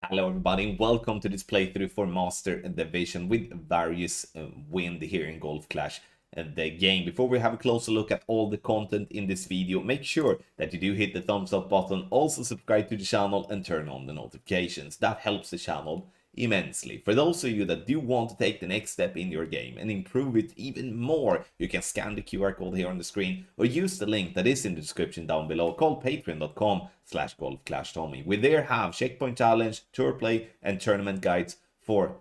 Hello everybody, welcome to this playthrough for Master Division with various wind here in Golf Clash the game. Before we have a closer look at all the content in this video, make sure that you do hit the thumbs up button, also subscribe to the channel and turn on the notifications. That helps the channel immensely. For those of you that do want to take the next step in your game and improve it even more, you can scan the QR code here on the screen or use the link that is in the description down below called patreon.com/golfclashtommy. We there have checkpoint challenge, tour play and tournament guides for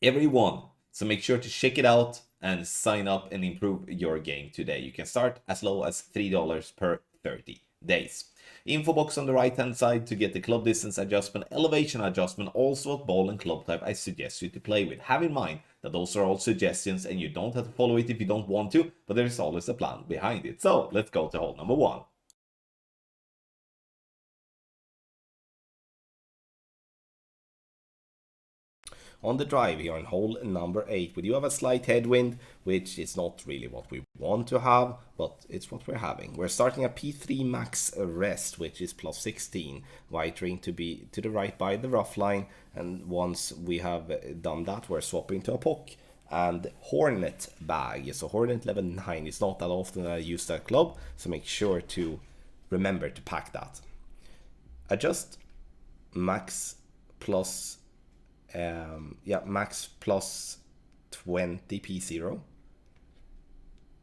everyone. So make sure to check it out and sign up and improve your game today. You can start as low as $3 per 30 days. Info box on the right hand side to get the club distance adjustment, elevation adjustment, also what ball and club type I suggest you to play with. Have in mind that those are all suggestions and you don't have to follow it if you don't want to, but there is always a plan behind it. So let's go to hole number 1. On the drive here on hole number 8, we do have a slight headwind, which is not really what we want to have, but it's what we're having. We're starting a P3 max rest, which is plus 16. White ring to be to the right by the rough line, and once we have done that, we're swapping to a pock and Hornet bag. So Hornet level 9 is not that often that I use that club, so make sure to remember to pack that. Adjust max plus max plus 20 P0,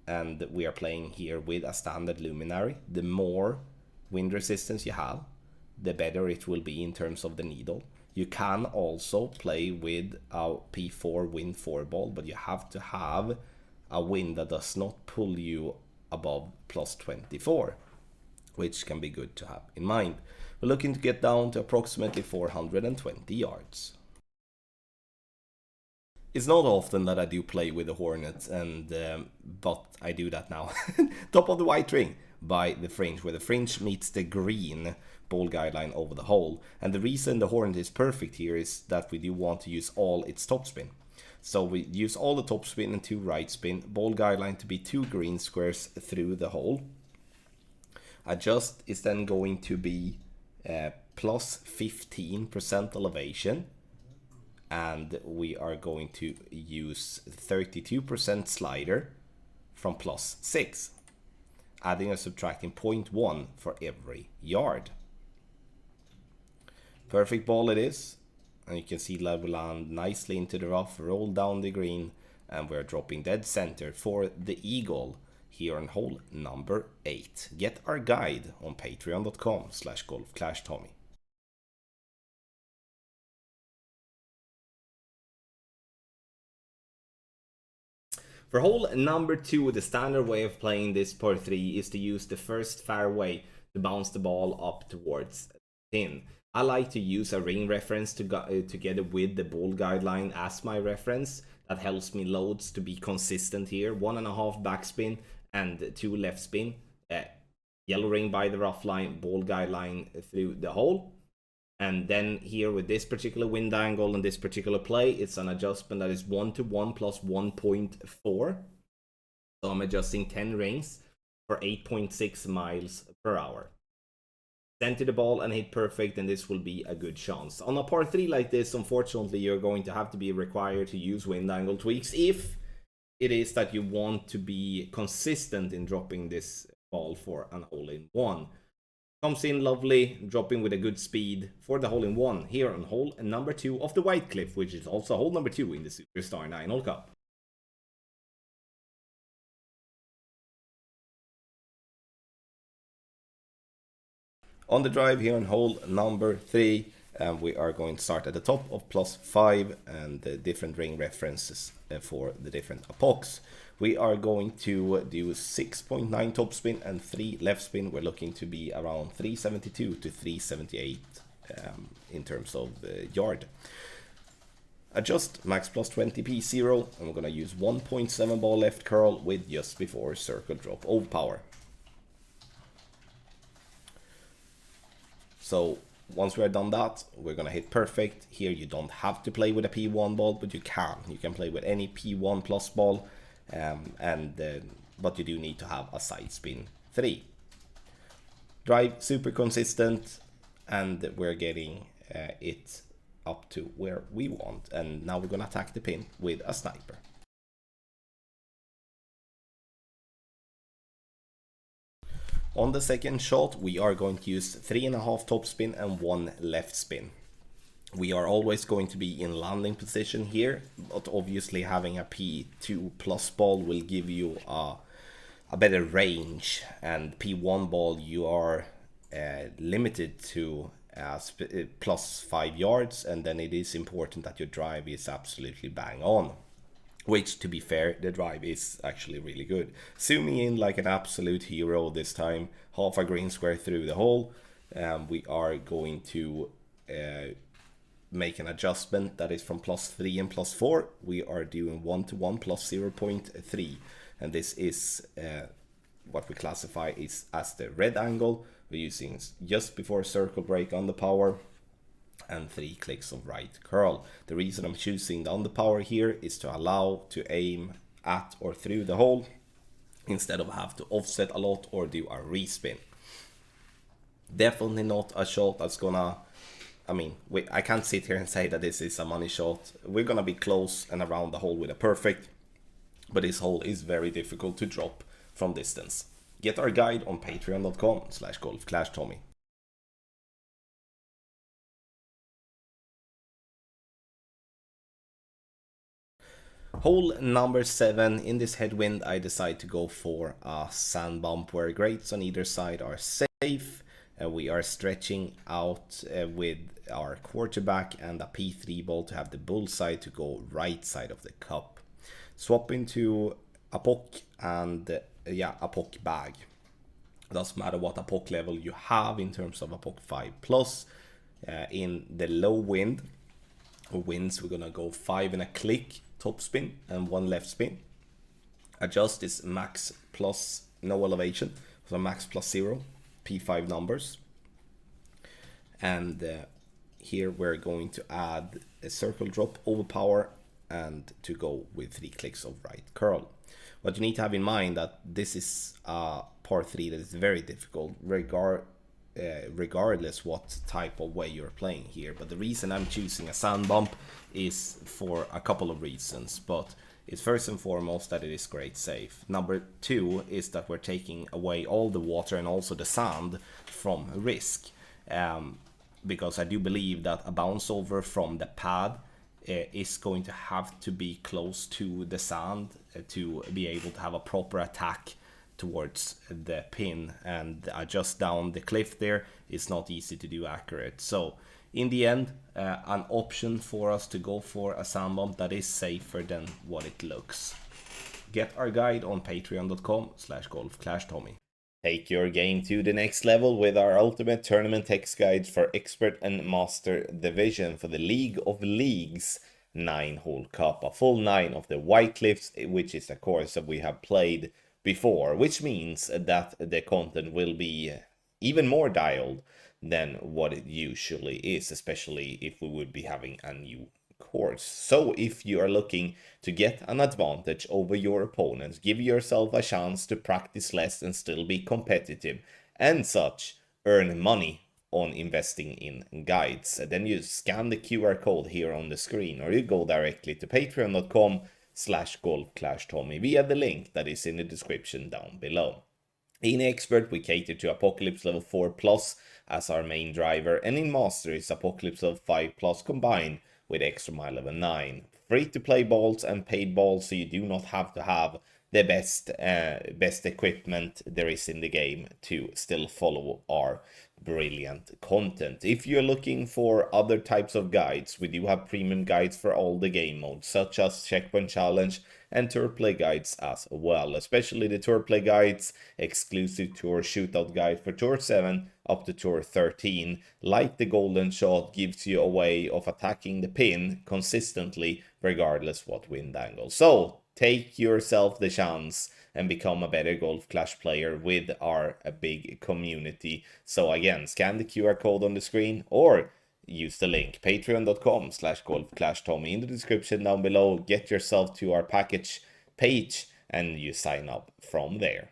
and we are playing here with a standard luminary. The more wind resistance you have, the better it will be in terms of the needle. You can also play with a P4 wind 4 ball, but you have to have a wind that does not pull you above plus 24, which can be good to have in mind. We're looking to get down to approximately 420 yards. It's not often that I do play with the Hornet, but I do that now. Top of the white ring by the fringe, where the fringe meets the green ball guideline over the hole. And the reason the Hornet is perfect here is that we do want to use all its topspin. So we use all the topspin and 2 right spin, ball guideline to be 2 green squares through the hole. Adjust is then going to be plus 15% elevation. And we are going to use 32% slider from plus 6, adding and subtracting 0.1 for every yard. Perfect ball it is, and you can see that will land nicely into the rough, roll down the green, and we're dropping dead center for the eagle here on hole number 8. Get our guide on patreon.com/golfclashtommy. For hole number 2, the standard way of playing this par 3 is to use the first fairway to bounce the ball up towards the pin. I like to use a ring reference together with the ball guideline as my reference. That helps me loads to be consistent here. 1.5 backspin and 2 left spin. Yellow ring by the rough line, ball guideline through the hole. And then here with this particular wind angle and this particular play, it's an adjustment that is 1-to-1 plus 1.4. So I'm adjusting 10 rings for 8.6 miles per hour. Center the ball and hit perfect, and this will be a good chance. On a par 3 like this, unfortunately, you're going to have to be required to use wind angle tweaks if it is that you want to be consistent in dropping this ball for an hole-in-one. Comes in lovely, dropping with a good speed for the hole-in-one here on hole number 2 of the White Cliff, which is also hole number 2 in the Superstar 9-hole Cup. On the drive here on hole number 3, we are going to start at the top of plus 5 and the different ring references for the different epochs. We are going to do 6.9 topspin and 3 left spin. We're looking to be around 372 to 378 in terms of yard. Adjust max plus 20 P0, and we're going to use 1.7 ball left curl with just before circle drop over power. So once we're done that, we're going to hit perfect. Here you don't have to play with a P1 ball, but you can. You can play with any P1 plus ball, but you do need to have a side spin 3. Drive super consistent, and we're getting it up to where we want. And now we're gonna attack the pin with a sniper. On the second shot, we are going to use 3.5 top spin and 1 left spin. We are always going to be in landing position here, but obviously having a P2 plus ball will give you a better range, and P1 ball you are limited to plus 5 yards, and then it is important that your drive is absolutely bang on. Which, to be fair, the drive is actually really good. Zooming in like an absolute hero this time, half a green square through the hole. We are going to make an adjustment that is from +3 and +4. We are doing 1-to-1 plus 0.3, and this is what we classify is as the red angle. We're using just before circle break on the power and 3 clicks of right curl. The reason I'm choosing the underpower here is to allow to aim at or through the hole instead of have to offset a lot or do a respin. Definitely not a shot that's gonna, I can't sit here and say that this is a money shot. We're gonna be close and around the hole with a perfect, but this hole is very difficult to drop from distance. Get our guide on patreon.com/golfclashtommy. Hole number 7, in this headwind I decide to go for a sand bump where grades on either side are safe. We are stretching out with our quarterback and a P3 ball to have the bullseye to go right side of the cup. Swap into a POC and a POC bag. Doesn't matter what a POC level you have in terms of a POC 5+. In the low wind or winds, we're gonna go 5 and a click top spin and 1 left spin. Adjust is max plus no elevation, so max +0, P5 numbers. And here we're going to add a circle drop overpower and to go with 3 clicks of right curl. What you need to have in mind that this is a par 3 that is very difficult regardless what type of way you're playing here. But the reason I'm choosing a sand bump is for a couple of reasons, but it's first and foremost that it is grade safe. Number 2 is that we're taking away all the water and also the sand from risk, because I do believe that a bounce over from the pad is going to have to be close to the sand to be able to have a proper attack towards the pin, and just down the cliff there is not easy to do accurate. So in the end, an option for us to go for a sand bump that is safer than what it looks. Get our guide on patreon.com/golfclashtommy. Take your game to the next level with our ultimate tournament text guides for expert and master division for the League of Leagues 9-hole cup, a full 9 of the White Cliffs, which is a course that we have played before, which means that the content will be even more dialed than what it usually is, especially if we would be having a new course. So if you are looking to get an advantage over your opponents, give yourself a chance to practice less and still be competitive and such, earn money on investing in guides, then you scan the QR code here on the screen, or you go directly to patreon.com/golfclashtommy via the link that is in the description down below. In Expert, we cater to Apocalypse level 4+ as our main driver, and in Master is Apocalypse level 5+ combined with Extra Mile level 9. Free to play balls and paid balls, so you do not have to have the best equipment there is in the game to still follow our brilliant content. If you're looking for other types of guides, we do have premium guides for all the game modes, such as Checkpoint Challenge and Tour Play guides as well, especially the Tour Play guides, exclusive Tour Shootout guide for Tour 7 up to Tour 13, like the Golden Shot, gives you a way of attacking the pin consistently regardless what wind angle. So take yourself the chance and become a better Golf Clash player with our big community. So again, scan the QR code on the screen or use the link patreon.com/golfclashtommy in the description down below. Get yourself to our package page and you sign up from there.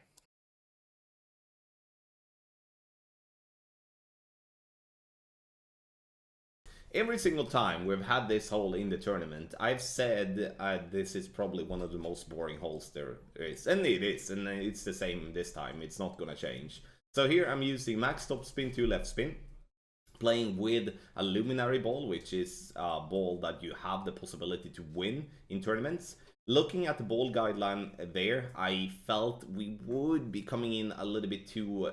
Every single time we've had this hole in the tournament, I've said this is probably one of the most boring holes there is. And it is, and it's the same this time. It's not gonna change. So here I'm using max top spin to left spin, playing with a luminary ball, which is a ball that you have the possibility to win in tournaments. Looking at the ball guideline there, I felt we would be coming in a little bit too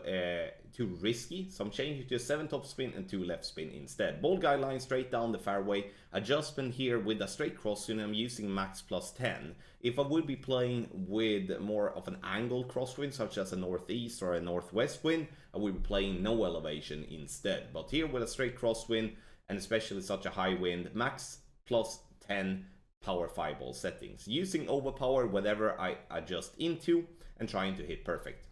risky, so I'm changing to a 7 top spin and 2 left spin instead. Ball guideline straight down the fairway, adjustment here with a straight crosswind. I'm using max plus 10. If I would be playing with more of an angled crosswind, such as a northeast or a northwest wind, I would be playing no elevation instead. But here with a straight crosswind, and especially such a high wind, max plus 10 power 5 ball settings, using overpower whatever I adjust into and trying to hit perfect.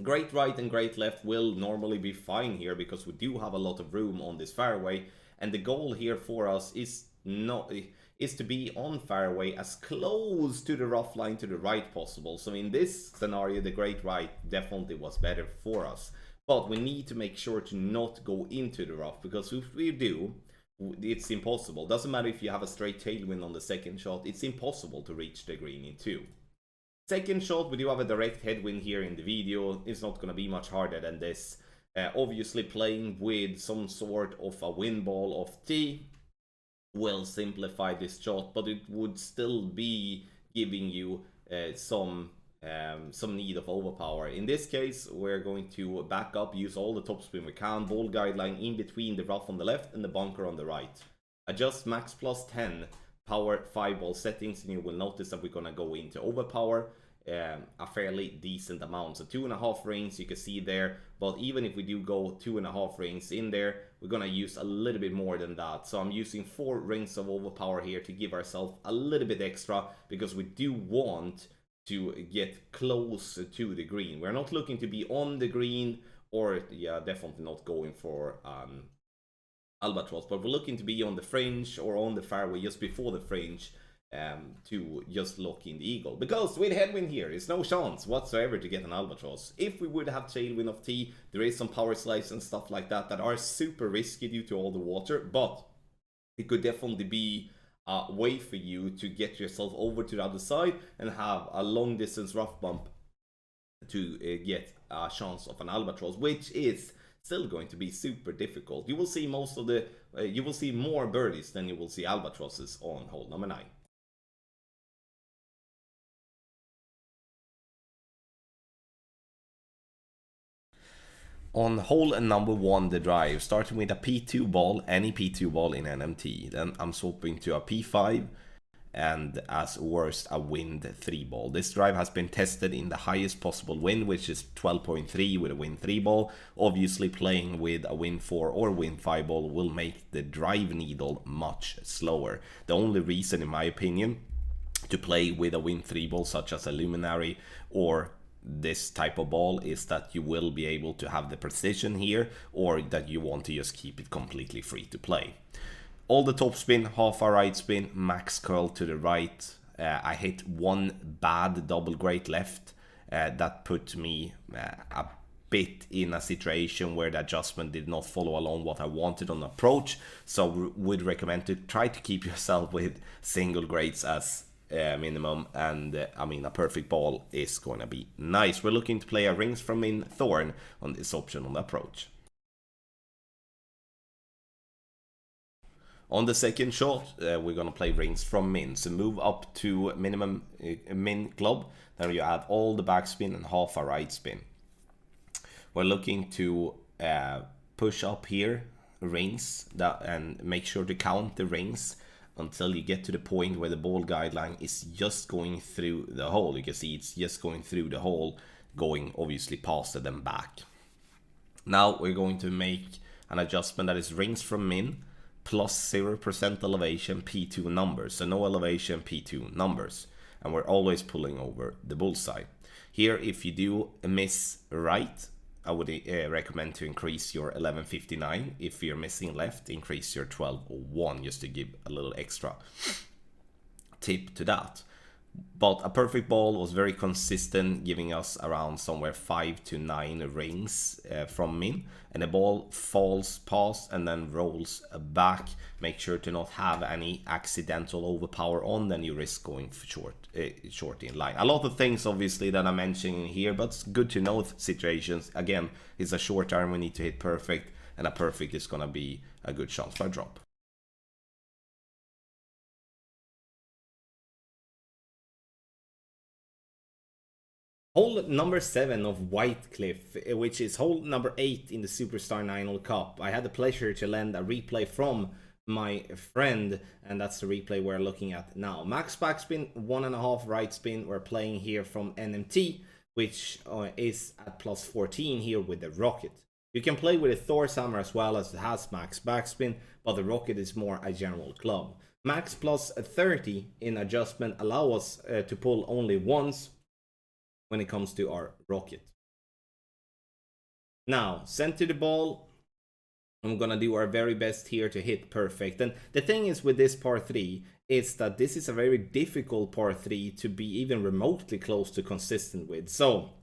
Great right and great left will normally be fine here because we do have a lot of room on this fairway, and the goal here for us is to be on fairway as close to the rough line to the right possible. So in this scenario, the great right definitely was better for us, but we need to make sure to not go into the rough, because if we do, it's impossible. Doesn't matter if you have a straight tailwind on the second shot, it's impossible to reach the green in 2. Second shot, we do have a direct headwind here in the video. It's not going to be much harder than this. Obviously playing with some sort of a wind ball of tee will simplify this shot, but it would still be giving you some need of overpower. In this case, we're going to back up, use all the topspin we can, ball guideline in between the rough on the left and the bunker on the right. Adjust max plus 10 power 5 ball settings, and you will notice that we're gonna go into overpower a fairly decent amount. So 2.5 rings you can see there, but even if we do go 2.5 rings in there, we're gonna use a little bit more than that. So I'm using 4 rings of overpower here to give ourselves a little bit extra, because we do want to get close to the green. We're not looking to be on the green, or definitely not going for albatross, but we're looking to be on the fringe or on the fairway just before the fringe, to just lock in the eagle. Because with headwind here, it's no chance whatsoever to get an albatross. If we would have tailwind of tee, there is some power slides and stuff like that that are super risky due to all the water, but it could definitely be a way for you to get yourself over to the other side and have a long distance rough bump to get a chance of an albatross, which is still going to be super difficult. You will see you will see more birdies than you will see albatrosses on hole number 9. On hole number 1, the drive, starting with a P2 ball, any P2 ball in NMT. Then I'm swapping to a P5, and as worst, a wind 3 ball. This drive has been tested in the highest possible wind, which is 12.3 with a wind 3 ball. Obviously playing with a wind 4 or wind 5 ball will make the drive needle much slower. The only reason, in my opinion, to play with a wind 3 ball such as a luminary or this type of ball is that you will be able to have the precision here, or that you want to just keep it completely free to play. All the top spin, half a right spin, max curl to the right. I hit one bad double great left that put me a bit in a situation where the adjustment did not follow along what I wanted on approach. So would recommend to try to keep yourself with single greats as minimum, and I mean a perfect ball is going to be nice. We're looking to play a rings from in thorn on this option on the approach. On the second shot, we're going to play rings from min. So move up to minimum min club. Then you add all the backspin and half a right spin. We're looking to push up here rings and make sure to count the rings until you get to the point where the ball guideline is just going through the hole. You can see it's just going through the hole, going obviously past it and back. Now we're going to make an adjustment that is rings from min plus 0% elevation P2 numbers. So no elevation, P2 numbers. And we're always pulling over the bullseye. Here, if you do miss right, I would recommend to increase your 1159. If you're missing left, increase your 1201, just to give a little extra tip to that. But a perfect ball was very consistent, giving us around somewhere 5 to 9 rings from min. And the ball falls past and then rolls back. Make sure to not have any accidental overpower on, then you risk going short in line. A lot of things obviously that I'm mentioning here, but it's good to know situations. Again, it's a short iron, we need to hit perfect, and a perfect is gonna be a good chance for a drop. Hole number 7 of White Cliff, which is hole number 8 in the Superstar 9-hole Cup. I had the pleasure to lend a replay from my friend, and that's the replay we're looking at now. Max backspin, 1.5 right spin. We're playing here from NMT, which is at plus 14 here with the Rocket. You can play with a Thor's Hammer as well, as it has max backspin, but the Rocket is more a general club. Max plus 30 in adjustment allow us to pull only once when it comes to our Rocket. Now, center the ball. I'm gonna do our very best here to hit perfect. And the thing is with this par 3 is that this is a very difficult par 3 to be even remotely close to consistent with. So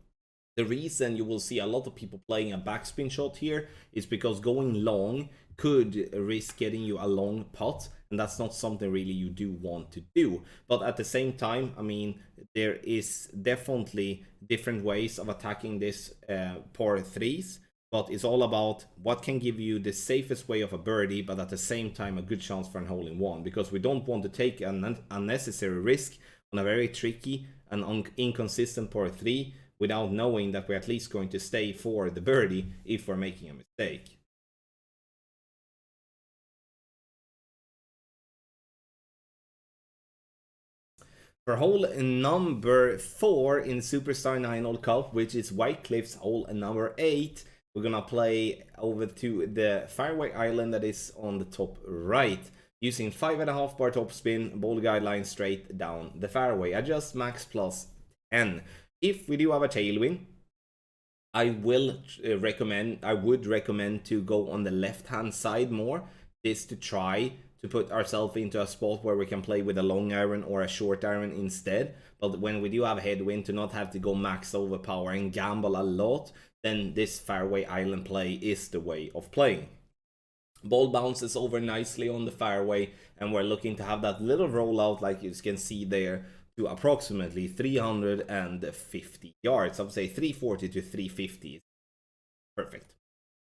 the reason you will see a lot of people playing a backspin shot here is because going long could risk getting you a long putt, and that's not something really you do want to do. But at the same time, I mean, there is definitely different ways of attacking this par 3s, but it's all about what can give you the safest way of a birdie, but at the same time a good chance for an hole-in-one, because we don't want to take an unnecessary risk on a very tricky and inconsistent par 3 without knowing that we're at least going to stay for the birdie if we're making a mistake. For hole number 4 in Superstar 9-hole Cup, which is White Cliff's hole number 8, we're gonna play over to the fairway island that is on the top right, using 5.5 bar topspin, ball guideline straight down the fairway. Adjust max plus 10. If we do have a tailwind, I would recommend to go on the left hand side more. This to try to put ourselves into a spot where we can play with a long iron or a short iron instead. But when we do have a headwind, to not have to go max overpower and gamble a lot, then this fairway island play is the way of playing. Ball bounces over nicely on the fairway, and we're looking to have that little rollout like you can see there to approximately 350 yards. I would say 340 to 350. Perfect.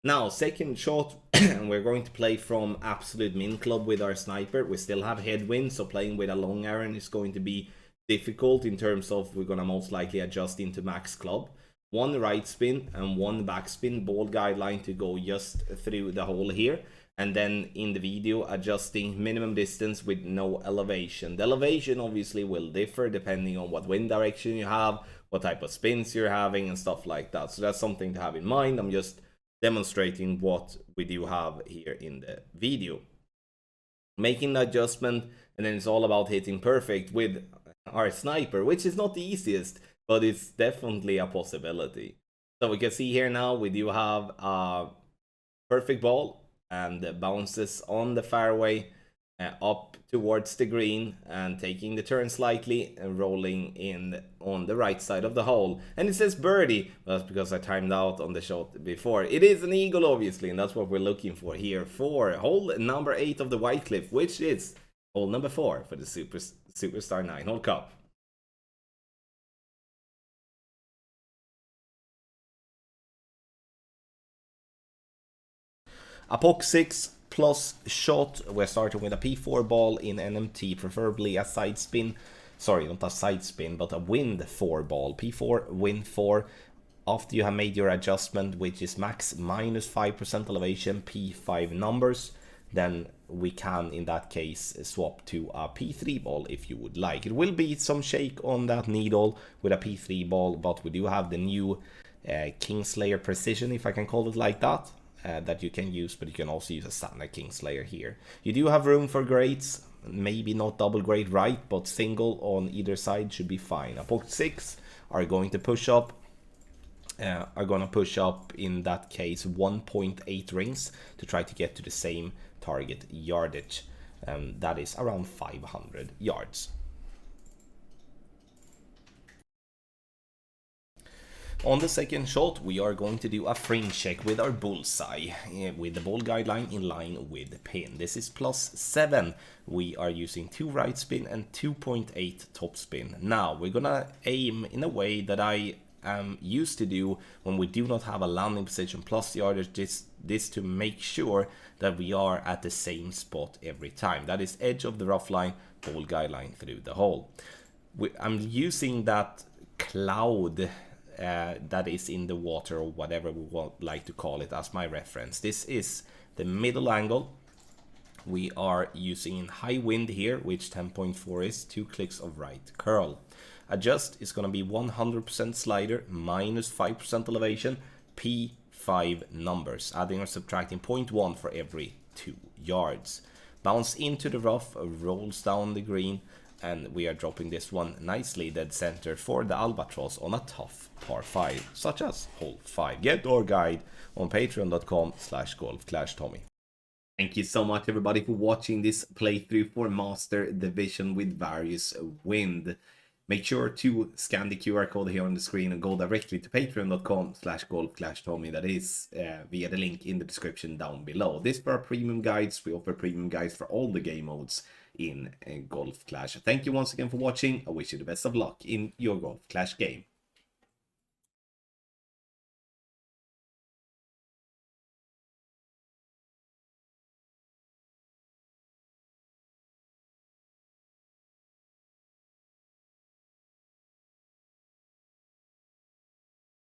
Now, second shot, and we're going to play from absolute min club with our sniper. We still have headwind, so playing with a long iron is going to be difficult in terms of we're going to most likely adjust into max club. One right spin and one back spin, ball guideline to go just through the hole here. And then in the video, adjusting minimum distance with no elevation. The elevation obviously will differ depending on what wind direction you have, what type of spins you're having, and stuff like that. So that's something to have in mind. I'm just demonstrating what we do have here in the video. Making the adjustment, and then it's all about hitting perfect with our sniper, which is not the easiest, but it's definitely a possibility. So we can see here now we do have a perfect ball, and bounces on the fairway up towards the green and taking the turn slightly and rolling in on the right side of the hole. And it says birdie. Well, that's because I timed out on the shot before. It is an eagle, obviously, and that's what we're looking for here for hole number 8 of the White Cliff, which is hole number 4 for the Superstar 9-hole Cup. A POC 6 plus shot. We're starting with a P4 ball in NMT, preferably a side spin. Sorry, not a side spin, but a wind 4 ball. P4, wind 4. After you have made your adjustment, which is max minus 5% elevation, P5 numbers, then we can, in that case, swap to a P3 ball if you would like. It will be some shake on that needle with a P3 ball, but we do have the new Kingslayer Precision, if I can call it like that. That you can use, but you can also use a standard Kingslayer here. You do have room for grades, maybe not double grade right, but single on either side should be fine. A POC 6 are going to push up, in that case 1.8 rings to try to get to the same target yardage. That is around 500 yards. On the second shot, we are going to do a fringe check with our bullseye, with the ball guideline in line with the pin. This is +7. We are using 2 right spin and 2.8 top spin. Now, we're gonna aim in a way that I am used to do when we do not have a landing position plus the yardage, this to make sure that we are at the same spot every time. That is edge of the rough line, ball guideline through the hole. I'm using that cloud that is in the water, or whatever we like to call it, as my reference. This is the middle angle. We are using high wind here, which 10.4 is 2 clicks of right curl. Adjust is going to be 100% slider minus 5% elevation, P5 numbers, adding or subtracting 0.1 for every 2 yards. Bounce into the rough, rolls down the green, and we are dropping this one nicely dead center for the albatross on a tough par 5, such as hole 5. Get our guide on patreon.com/golfclashtommy. Thank you so much, everybody, for watching this playthrough for Master Division with various wind. Make sure to scan the QR code here on the screen and go directly to patreon.com/golfclashtommy. That is via the link in the description down below. This for our premium guides. We offer premium guides for all the game modes in Golf Clash. Thank you once again for watching. I wish you the best of luck in your Golf Clash game.